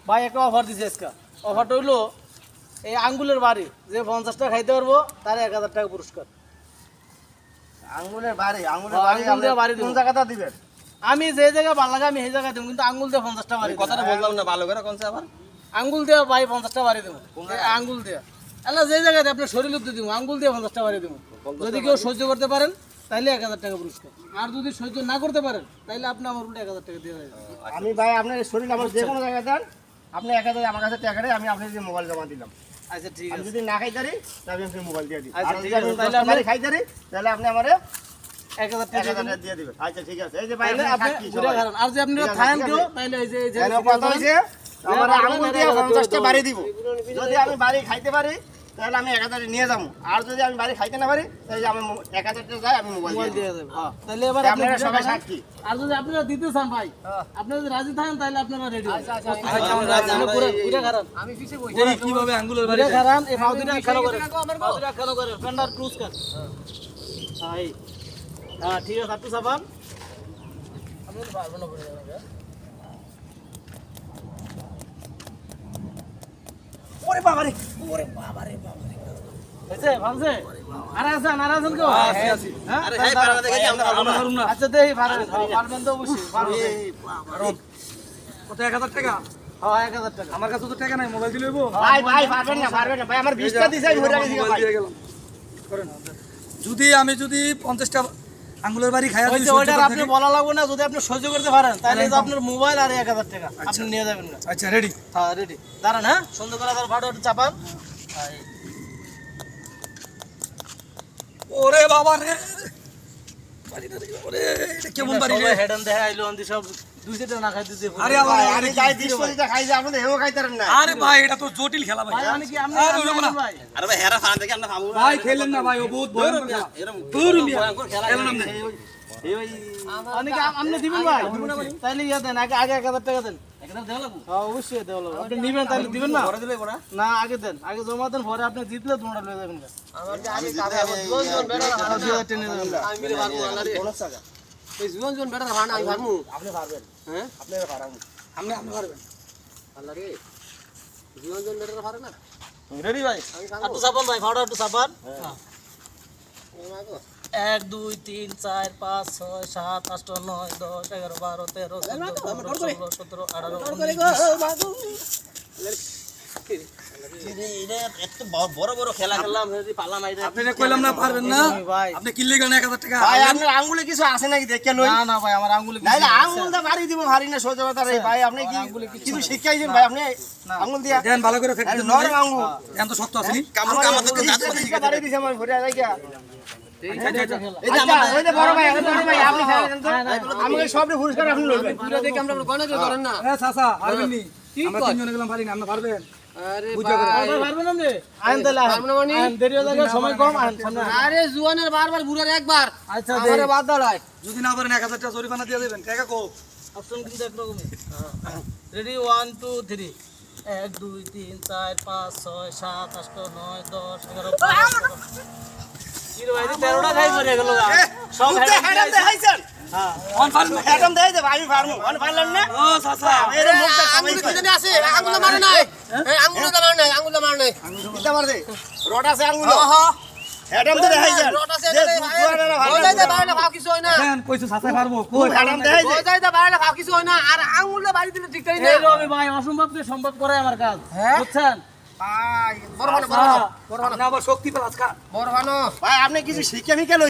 ভাই একটা অফার দিছে আজকে। অফারটা হইলো এই আঙ্গুলের বাড়ি যে 50 টাকা খাইতে পারবো তার 1000 টাকা পুরস্কার। আঙ্গুলের বাড়ি আঙ্গুল দিয়ে বাড়ি কোন জায়গাটা দিবেন? আমি যে জায়গা ভালো লাগে আমি সেই জায়গায় দেবো, কিন্তু আঙ্গুল দিয়ে 50 টাকা বাড়ি দেবো। কথাটা বললাম না ভালো করে কোনছে আবার আঙ্গুল দিয়ে ভাই 50 টাকা বাড়ি দেবো। আঙ্গুল দিয়ে আল্লাহ যে জায়গায় আপনার শরীর উদ্যোগ দিব, আঙ্গুল দিয়ে 50 টাকা বাড়ি দেবো। যদি কেউ সহ্য করতে পারেন তাইলে 1000 টাকা পুরস্কার, আর যদি সহ্য না করতে পারেন তাইলে আপনি আমার উল্টো 1000 টাকা দিয়ে দেবেন। আমি ভাই আপনার শরীর আমার যে কোনো জায়গায় দেন, আপনি 1000 আমার কাছে টাকা দেন, আমি আপনার যে মোবাইল জমা দিলাম। আচ্ছা ঠিক আমি আছে। যদি না খাইতারি তাহলে আমি মোবাইল দিয়ে দিই। আচ্ছা, আর ঠিক যদি আছে, আমি তাহলে 10 আপনি- টাকা খাইতারি তাহলে আপনি আমারে 1000 টাকা 1000 টাকা দিয়ে দিবেন। আচ্ছা ঠিক আছে। এই যে ভাই তাইলে আপনি আপনি সাক্ষী ঘুরে সবাই। খান। আর যে আপনি ঠিক আছে, থাকেন ঠিক কেউ আছে। তাইলে এই যে কেন কথা হইছে আমার আঙ্গুল দিয়ে 50টা বাড়ি দিব। যদি আমি বাড়ি খাইতে পারি তাহলে আমি 1000 নিয়ে যাবো, আর যদি আমি বাড়ি খাইতে না পারি তাহলে আমি 1000 টাকা যাই আমি মোবাইল মোবাইল দিয়ে দিয়ে দিই। দেব। হ্যাঁ তাহলে এবার আপনি আপনারা ঘুরে সবাই খান। সাক্ষী। আর যদি আপনারা দিতে চান ভাই, আপনারা যদি রাজি থাকেন তাহলে আপনারা রেডি। আমরা রাজি, আপনি আমরা ঘুরে এই- ঘুরে খান। আমি পিছে বই দেখি কিভাবে আঙ্গুলের বাড়ি ঘুরে খান, এই ফাউদিটা খেলো করে। টাকা আমার ফাউদিটা খেলো করে, ফেন্ডার ক্রুজ কার। হ্যাঁ এই। হ্যাঁ ঠিক আছে, একটু সাবান। আপনি তো পারবেন না ঘুরে যাবেন। ওরে বাবা রে হয়েছে, ভাঙছে? আর আছেন কেউ? আছি। হ্যাঁ? আরে হ্যাঁ পারা দেখে আমরা পারবো না আচ্ছা দেখি পারবেন। হ্যাঁ, পারবেন তো অবশ্যই পারবেন। কত 1000 টাকা হ্যাঁ 1000 টাকা। আমার কাছে তো টাকা নাই মোবাইল দিলে হইবো ভাই পারবেন না ভাই আমার 20টা দিছে আমি ভরে রাখছি মোবাইল ভাই। দিয়ে গেলাম করেন আমি যদি 50টা আঙ্গুলের বাড়ি খাইয়া দিই ওইটা ওইটা আপনি বলা লাগবে না, যদি আপনি সহ্য করতে পারেন তাহলে এই যে আপনার মোবাইল আর 1000 টাকা আপনি নিয়ে যাবেন না। আচ্ছা রেডি হ্যাঁ রেডি, দাঁড়ান। হ্যাঁ সুন্দর করে তার ভাড়া একটু চাপান। হ্যাঁ, এই। ওরে বাবা রে বাড়িটা দেখি ওরে এটা কেমন বাড়ি রে সবাই হেড অন দেখাই আইলো অন্দি সব 200 টাকা না খাই দিতে। আরে আল্লাহ আমি যাই 20 টাকা খাই যে আপনি হেও খাইতারেন না। আরে ভাই এটা তো জটিল খেলা ভাই ভাই মানে কি আপনি আরে ওরকম না। ভাই আরে ভাই হেরা ফান দেখে আমরা খাবো ভাই খেলেন না ভাই ও বহুত ভয়ঙ্কর খেলা এরকম ভয়ঙ্কর খেলা খেলেন না অনেকে আপনি দিবেন ভাই, তাইলে ইয়া দেন, আগে 1000 টাকা দেন। হ্যাঁ অবশ্যই দেওয়া লাগবে। আপনি নিবেন তাহলে দিবেন না? করে দিলে পড়া না আগে দেন, আগে জমা দেন, পরে আপনি জিতলে তোমরা লয়ে যাবেন। আমার যে আগে কাবে আমার জীবন জীবন বেড়া আর 2000 টেনে যাবেন। আমি মিলে পারবো আল্লাহ রে কোন টাকা এই জীবন জীবন বেড়া ভাড়া আমি পারবো আপনি পারবেন। হ্যাঁ আপনি পারবেন। আপনি পারবেন আল্লাহ রে জীবন জীবন বেড়া পারে না রেডি ভাই? আমি পারবো একটু চাপান ভাই, ভাড়া একটু চাপান। হ্যাঁ। আমার গো 1 2 3 4 5 6 7 8 9 10 11 12 13 14 15 16 17 18 এত বড় বড় খেলা খেললাম যদি পালাম আইরা আপনি কইলাম না পারবেন না ভাই। আপনি কিনলে গেলেন 1000 টাকা ভাই আপনার আঙ্গুলে কিছু আছে নাকি দেখে লই। না না ভাই, আমার আঙ্গুলে নাইলে আঙ্গুলটা বাড়ি দিব হারি না সোজা কথা রে ভাই। আপনি কি কিছু শিখাইছেন ভাই? আপনি আঙ্গুল দিয়া দেন ভালো করে ফেটে নরম আঙ্গুল দেন তো শক্ত আছে নি আমার তো 20 টাকা বাড়ি দিছে আমার ভরে রাখা। এই যে আচ্ছা ওই যে বড় ভাই আপনি খাবেন তো আমাকে সবরে পুরস্কার আপনি লইবেন। পুরো দেখে আমরা গণনা দিয়ে করেন না এ চাচা পারবেন নি আমরা তিনজনে গেলাম পারি না আপনি পারবেন আরে বুঝা করে। ভাই ভাই পারবেন না? আইন তাহলে পারবো না মানে? আইন দেরি হয়ে যাবে, সময় কম, আইন সামনে আইন। আরে জুয়ানের বারবার বুড়ার একবার আচ্ছা আমারে বাদ দাঁড়ায় যদি না পারেন 1000 টাকা জরিমানা দিয়ে দেবেন টাকা কো অপশন কিন্তু একরকমই। রেডি 1 2 3 1 2 3 4 5 6 7 8 9 10 11 12 কি রে ভাই, 13টা খাই পড়ে গেল গা। সব হেডাম দেখাইছেন? হ্যাঁ অন পারবেন হেডাম দেখাই দে ভাই আমি পারমু। অন পারলেন না? ও চাচা এর মুখটা আঙ্গুল সবাই কি জানি আছে আঙ্গুল মারে নাই এই আঙ্গুল মারে নাই আঙ্গুল মারে নাই কিটা মারছে? রড আছে আঙ্গুল। হ্যাঁ হেডাম তো দেখাইছেন। রড আছে যে রে জুয়ানেরা ভালো হয়ে যায় বাইরে ভাব কিছু হয় না দেন কইছো চাচা পারবো কই হেডাম দেখাইছে। হয়ে যায় বাইরে ভাব কিছু হয় না আর আঙ্গুলে বাড়ি দিলে ঠিক তাই না এই রবি ভাই, অসম্ভবকে সম্ভব করে আমার কাজ, বুঝছেন? ভাই বড় ভালো হ্যাঁ। বড় না আবার শক্তি পেল আজকা বড় ভালো ভাই আপনি কিছু শিখে মিকে লই।